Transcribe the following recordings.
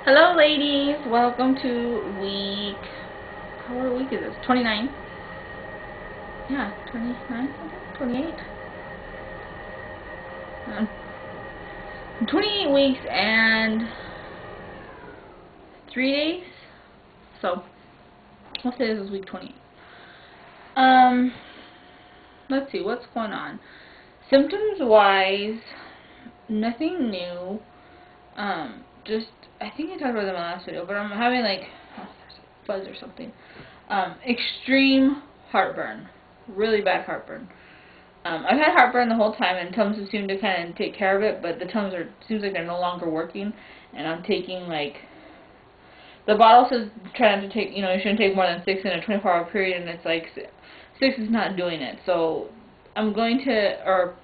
Hello ladies, welcome to week, what week is this? 29? Yeah, 29, 28? 28 weeks and 3 days, so let's say this is week 28. Let's see, what's going on? Symptoms wise, nothing new, just, I think I talked about them in the last video, but I'm having like, oh, there's a fuzz or something, extreme heartburn, really bad heartburn. I've had heartburn the whole time, and Tums have seemed to kind of take care of it, but the Tums seems like they're no longer working, and I'm taking, like, the bottle says try not to take, you shouldn't take more than 6 in a 24-hour period, and it's like 6 is not doing it. So I'm going to, or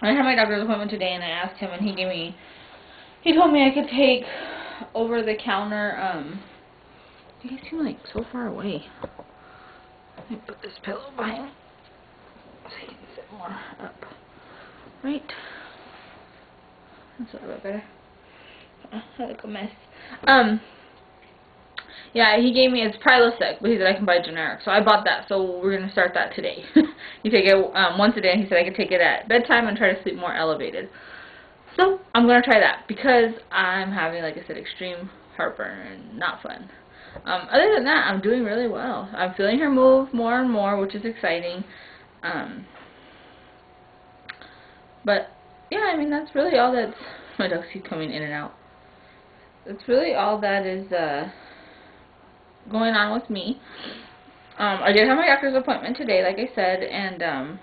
I had my doctor's appointment today, and I asked him, and he told me I could take over-the-counter, you guys seem like so far away. Let me put this pillow behind, so you can sit more up. Right? That's a little bit better. I look a mess. Yeah, he gave me, it's Prilosec, but he said I can buy generic. So I bought that, so we're going to start that today. You take it once a day, and he said I could take it at bedtime and try to sleep more elevated. So I'm going to try that because I'm having, like I said, extreme heartburn and not fun. Other than that, I'm doing really well. I'm feeling her move more and more, which is exciting. But, yeah, I mean, that's really all that's, my dogs keep coming in and out. That's really all that is going on with me. I did have my doctor's appointment today, like I said, and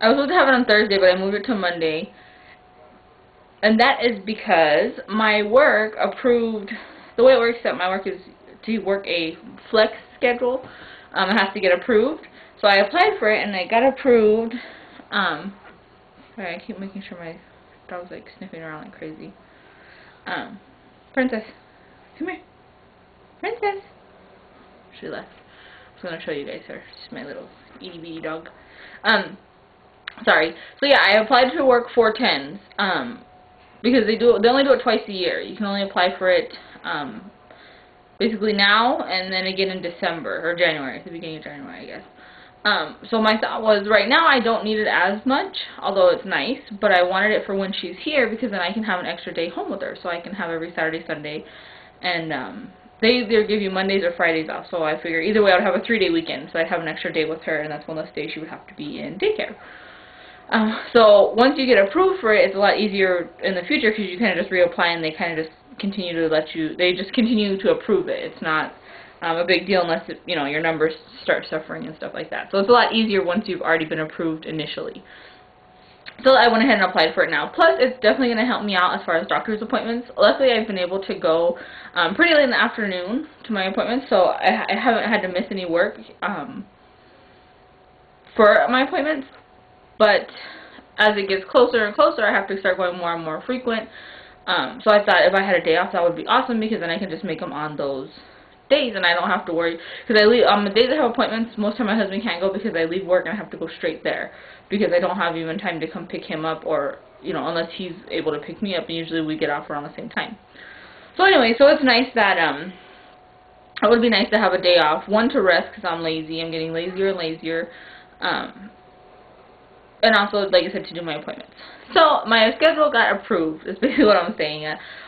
I was supposed to have it on Thursday, but I moved it to Monday. And that is because my work approved, the way it works at my work is to work a flex schedule. It has to get approved. So I applied for it, and it got approved. Sorry, I keep making sure my dog's like sniffing around like crazy. Princess, come here. Princess. She left. I was going to show you guys her. She's my little itty bitty dog. Sorry. So yeah, I applied to work 410s. Because they only do it twice a year. You can only apply for it basically now and then again in December or January, at the beginning of January, I guess. So my thought was right now I don't need it as much, although it's nice, but I wanted it for when she's here because then I can have an extra day home with her, so I can have every Saturday, Sunday, and they either give you Mondays or Fridays off, so I figure either way I would have a 3-day weekend, so I'd have an extra day with her, and that's one less day she would have to be in daycare. So once you get approved for it, it's a lot easier in the future because you kind of just reapply and they kind of just continue to they just continue to approve it. It's not a big deal unless, your numbers start suffering and stuff like that. So it's a lot easier once you've already been approved initially. So I went ahead and applied for it now. Plus, it's definitely going to help me out as far as doctor's appointments. Luckily, I've been able to go pretty late in the afternoon to my appointments, so I haven't had to miss any work for my appointments. But as it gets closer and closer, I have to start going more and more frequent. So I thought if I had a day off, that would be awesome because then I can just make them on those days and I don't have to worry. Because I leave on the days I have appointments, most of the time my husband can't go because I leave work and I have to go straight there because I don't have even time to come pick him up or, unless he's able to pick me up, and usually we get off around the same time. So anyway, so it's nice that, it would be nice to have a day off. One, to rest because I'm lazy. I'm getting lazier and lazier. And also, like I said, to do my appointments. So, my schedule got approved, is basically what I'm saying.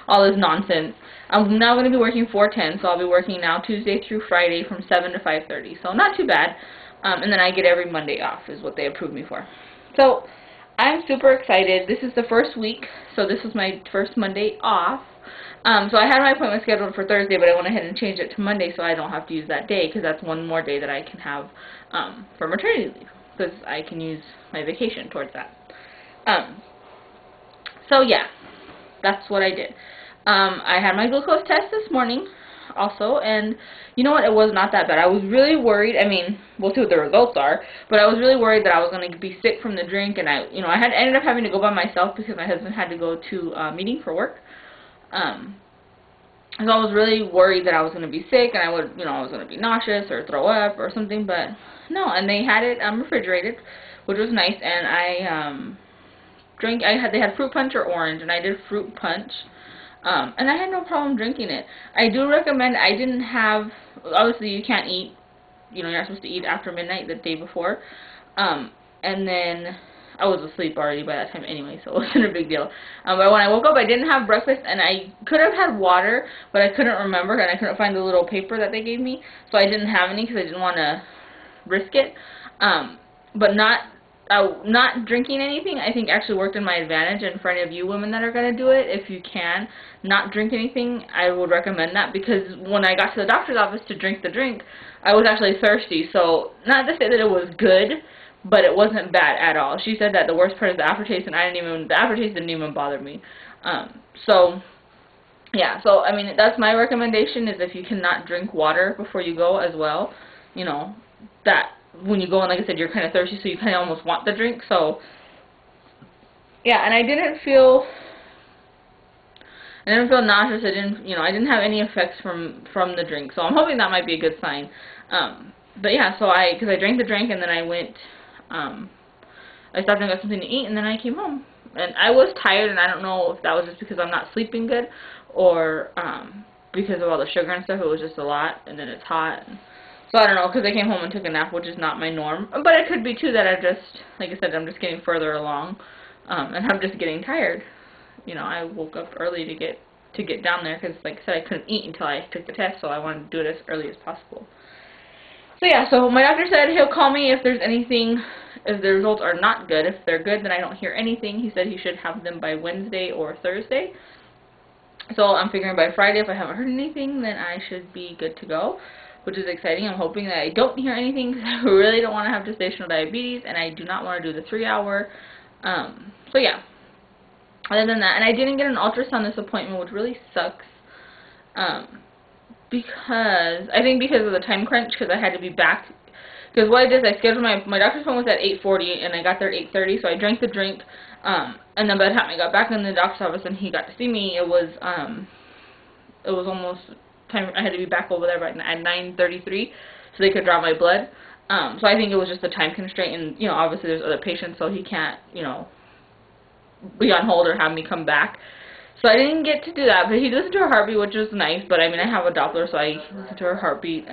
All this nonsense. I'm now going to be working 410, so I'll be working now Tuesday through Friday from 7 to 5:30. So, not too bad. And then I get every Monday off, is what they approved me for. So, I'm super excited. This is the first week, so this is my first Monday off. So, I had my appointment scheduled for Thursday, but I went ahead and changed it to Monday so I don't have to use that day, because that's one more day that I can have for maternity leave. Because I can use my vacation towards that. So yeah, that's what I did. I had my glucose test this morning also, and you know what, it was not that bad. I was really worried. I mean, we'll see what the results are, but I was really worried that I was going to be sick from the drink, and I ended up having to go by myself because my husband had to go to a meeting for work. So I was really worried that I was going to be sick and I was going to be nauseous or throw up or something, but no, and they had it refrigerated, which was nice, and they had fruit punch or orange, and I did fruit punch. And I had no problem drinking it. I do recommend, I didn't have, obviously you can't eat, you know, you're not supposed to eat after midnight the day before. And then I was asleep already by that time anyway, so it wasn't a big deal. But when I woke up, I didn't have breakfast, and I could have had water, but I couldn't remember, and I couldn't find the little paper that they gave me, so I didn't have any because I didn't want to risk it. But not drinking anything, I think, actually worked in my advantage. And for any of you women that are going to do it, if you can not drink anything, I would recommend that, because when I got to the doctor's office to drink the drink, I was actually thirsty. So not to say that it was good, but it wasn't bad at all. She said that the worst part is the aftertaste, and the aftertaste didn't even bother me. So yeah, so I mean, that's my recommendation, is if you cannot drink water before you go as well, you know, that when you go, and like I said, you're kind of thirsty, so you kind of almost want the drink. So yeah, and I didn't feel nauseous. I didn't have any effects from the drink. So I'm hoping that might be a good sign. But yeah, so because I drank the drink, and then I went, I stopped and got something to eat, and then I came home. And I was tired, and I don't know if that was just because I'm not sleeping good, or because of all the sugar and stuff. It was just a lot, and then it's hot. So I don't know, because I came home and took a nap, which is not my norm. But it could be, too, that I just, like I said, I'm just getting further along, and I'm just getting tired. You know, I woke up early to get down there, because, like I said, I couldn't eat until I took the test, so I wanted to do it as early as possible. So yeah, so my doctor said he'll call me if there's anything, if the results are not good. If they're good, then I don't hear anything. He said he should have them by Wednesday or Thursday. So I'm figuring by Friday, if I haven't heard anything, then I should be good to go, which is exciting. I'm hoping that I don't hear anything, because I really don't want to have gestational diabetes, and I do not want to do the 3-hour. So yeah, other than that, and I didn't get an ultrasound this appointment, which really sucks. Because of the time crunch, because I had to be back. Because what I did is I scheduled my doctor's appointment was at 8:40, and I got there at 8:30, so I drank the drink, and then by the time I got back in the doctor's office and he got to see me, it was almost time. I had to be back over there at 9:33, so they could draw my blood. So I think it was just a time constraint, and, you know, obviously there's other patients, so he can't, you know, be on hold or have me come back. So I didn't get to do that, but he listened to her heartbeat, which was nice. But I mean, I have a Doppler, so I listen to her heartbeat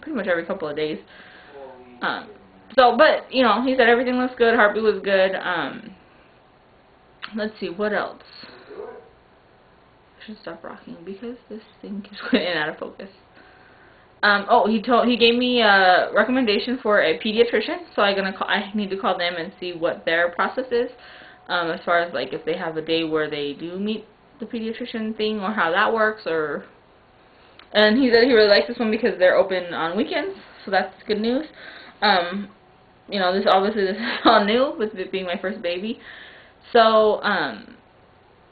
pretty much every couple of days. But you know, he said everything looks good, heartbeat was good. Let's see, what else? I should stop rocking because this thing keeps going in and out of focus. He gave me a recommendation for a pediatrician, so I need to call them and see what their process is. As far as, like, if they have a day where they do meet the pediatrician thing, or how that works, and he said he really likes this one because they're open on weekends, so that's good news. You know, this is all new, with it being my first baby. So, I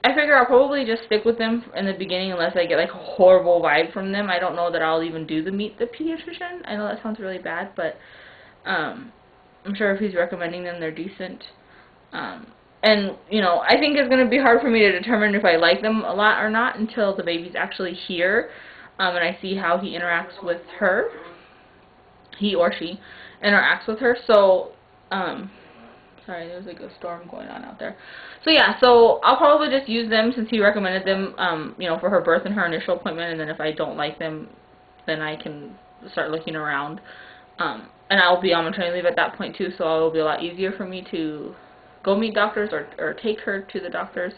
figure I'll probably just stick with them in the beginning unless I get, like, a horrible vibe from them. I don't know that I'll even do the meet the pediatrician. I know that sounds really bad, but, I'm sure if he's recommending them, they're decent. And, you know, I think it's going to be hard for me to determine if I like them a lot or not until the baby's actually here, and I see how he interacts with her, he or she interacts with her. So, sorry, there's like a storm going on out there. So yeah, so I'll probably just use them since he recommended them, you know, for her birth and her initial appointment, and then if I don't like them, then I can start looking around. And I'll be on maternity leave at that point too, so it will be a lot easier for me to go meet doctors or take her to the doctors,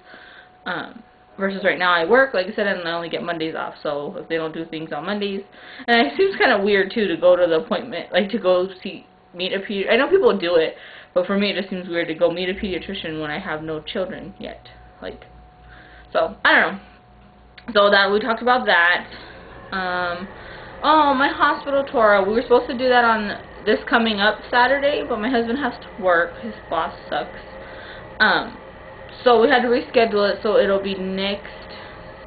versus right now I work, like I said, and I only get Mondays off, so if they don't do things on Mondays, and it seems kind of weird too to go to the appointment, like to go meet a pediatrician. I know people do it, but for me it just seems weird to go meet a pediatrician when I have no children yet, like, so, I don't know. So that, we talked about that. Oh, my hospital tour, we were supposed to do that on this coming up Saturday, but my husband has to work, his boss sucks. So we had to reschedule it, so it'll be next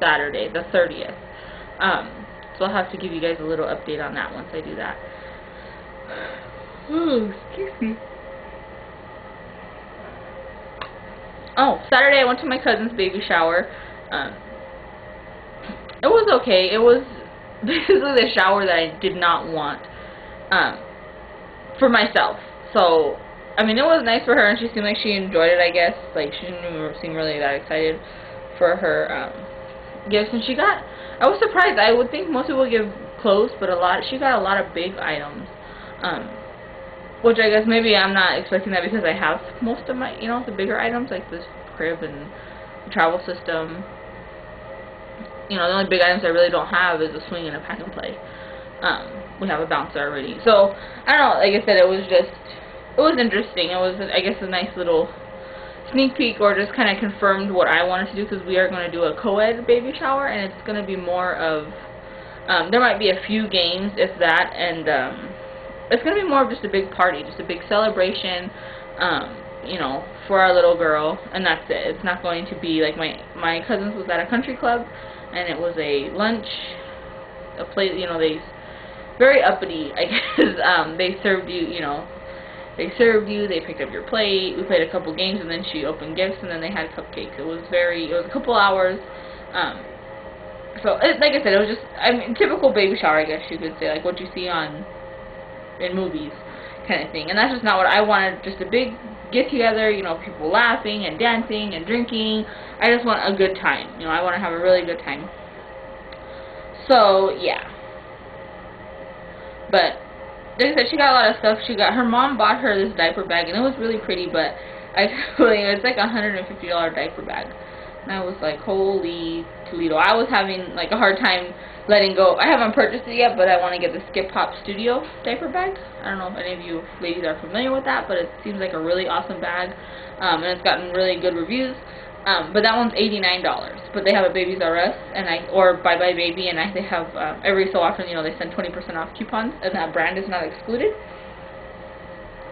Saturday, the 30th. So I'll have to give you guys a little update on that once I do that. Oh, excuse me. Oh, Saturday I went to my cousin's baby shower. It was okay. It was basically the shower that I did not want for myself. So, I mean, it was nice for her, and she seemed like she enjoyed it, I guess. Like, she didn't even seem really that excited for her gifts, and I was surprised. I would think most people give clothes, but she got a lot of big items, which I guess maybe I'm not expecting that because I have most of my, the bigger items, like this crib and the travel system. The only big items I really don't have is a swing and a pack and play. We have a bouncer already. So, I don't know, like I said, it was interesting. It was, I guess, a nice little sneak peek, or just kind of confirmed what I wanted to do, because we are going to do a co-ed baby shower, and it's going to be more of, there might be a few games, if that, and it's going to be more of just a big party, just a big celebration, for our little girl, and that's it. It's not going to be like my cousin's was at a country club, and it was a lunch, a plate, they very uppity, I guess. They served you, they picked up your plate, we played a couple games, and then she opened gifts, and then they had cupcakes. It was a couple hours, so, like I said, it was just, typical baby shower, I guess you could say, like what you see in movies, kind of thing. And that's just not what I wanted, just a big get-together, people laughing and dancing and drinking. I just want a good time, I want to have a really good time. So, yeah. But, like I said, she got a lot of stuff. Her mom bought her this diaper bag, and it was really pretty, but it's like a $150 diaper bag. And I was like, holy Toledo. I was having like a hard time letting go. I haven't purchased it yet, but I want to get the Skip Hop Studio diaper bag. I don't know if any of you ladies are familiar with that, but it seems like a really awesome bag, and it's gotten really good reviews. But that one's $89. But they have a Babies R Us, or Bye Bye Baby, and they have every so often, they send 20% off coupons, and that brand is not excluded.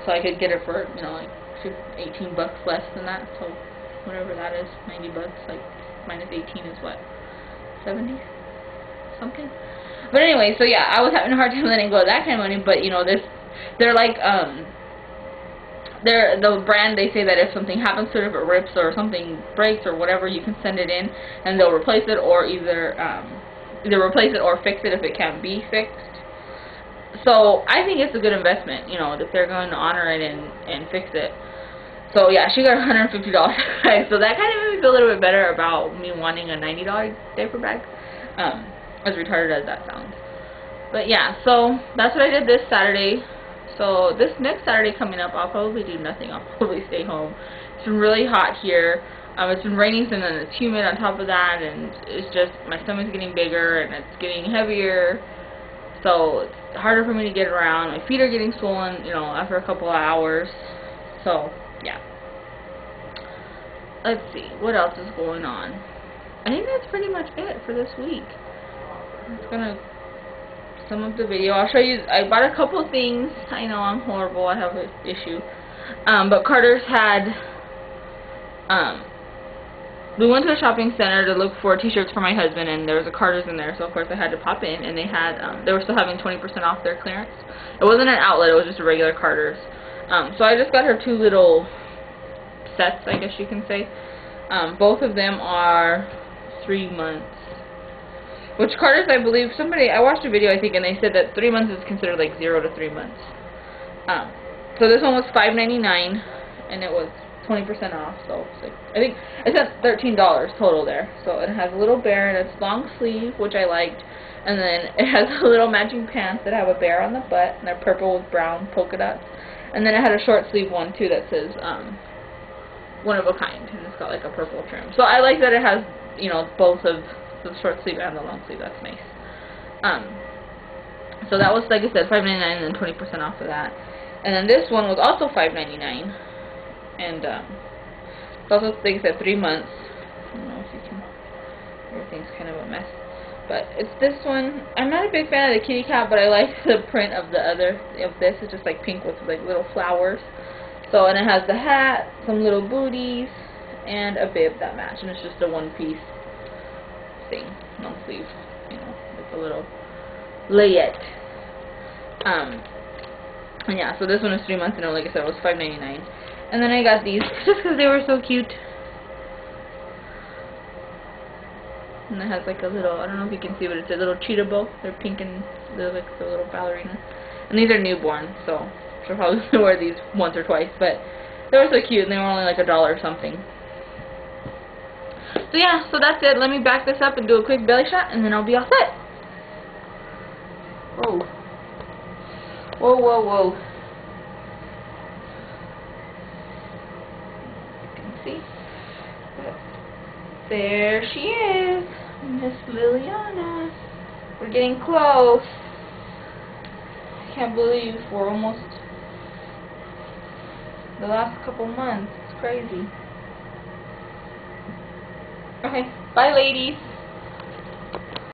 So I could get it for like $18 less than that. So whatever that is, $90, like minus 18 is what, 70 something. But anyway, so yeah, I was having a hard time letting go of that kind of money. But they're like they're the brand. They say that if something happens to it, if it rips or something breaks or whatever, you can send it in and they'll replace it, or either replace it or fix it if it can't be fixed. So I think it's a good investment, if they're going to honor it and fix it. So yeah, she got a $150 bag. So that kind of made me feel a little bit better about me wanting a $90 diaper bag. As retarded as that sounds. But yeah, so that's what I did this Saturday. So this next Saturday coming up, I'll probably do nothing. I'll probably stay home. It's been really hot here. It's been raining, and then it's humid on top of that, and it's just, my stomach's getting bigger, and it's getting heavier. So it's harder for me to get around. My feet are getting swollen, after a couple of hours. So, yeah. Let's see, what else is going on? I think that's pretty much it for this week. I'm just gonna sum up the video. I'll show you. I bought a couple things. I know I'm horrible. I have an issue. But Carter's had. We went to a shopping center to look for t-shirts for my husband, and there was a Carter's in there, so of course I had to pop in. And they had. They were still having 20% off their clearance. It wasn't an outlet. It was just a regular Carter's. So I just got her two little sets, I guess you can say. Both of them are 3 months. Which Carter's, I believe, I watched a video, I think, and they said that 3 months is considered like 0 to 3 months. So this one was $5.99, and it was 20% off, so it's like, I think it said $13 total there. So it has a little bear, and it's long sleeve, which I liked, and then it has a little matching pants that have a bear on the butt, and they're purple with brown polka dots. And then it had a short sleeve one, too, that says, one of a kind, and it's got like a purple trim. So I like that it has, both of the short sleeve and the long sleeve. That's nice. So that was, like I said, $5.99 and then 20% off of that. And then this one was also $5.99, and it's also, like I said, 3 months. I don't know if you can. Everything's kind of a mess, but it's this one. I'm not a big fan of the kitty cat, but I like the print of this. It's just like pink with like little flowers. So, and it has the hat, some little booties, and a bib that match, and it's just a one-piece thing, long sleeve, with a little layette. And yeah, so this one is 3 months, and like I said, it was $5.99. And then I got these just because they were so cute. And it has like a little, I don't know if you can see, but it's a little cheetah bow. They're pink and they're like the little ballerina. And these are newborn, so she'll probably wear these once or twice, but they were so cute, and they were only like $1 or something. So yeah, so that's it. Let me back this up and do a quick belly shot, and then I'll be all set. Whoa. Whoa, whoa, whoa. You can see. There she is, Miss Liliana. We're getting close. I can't believe we're almost the last couple months. It's crazy. Okay, bye ladies.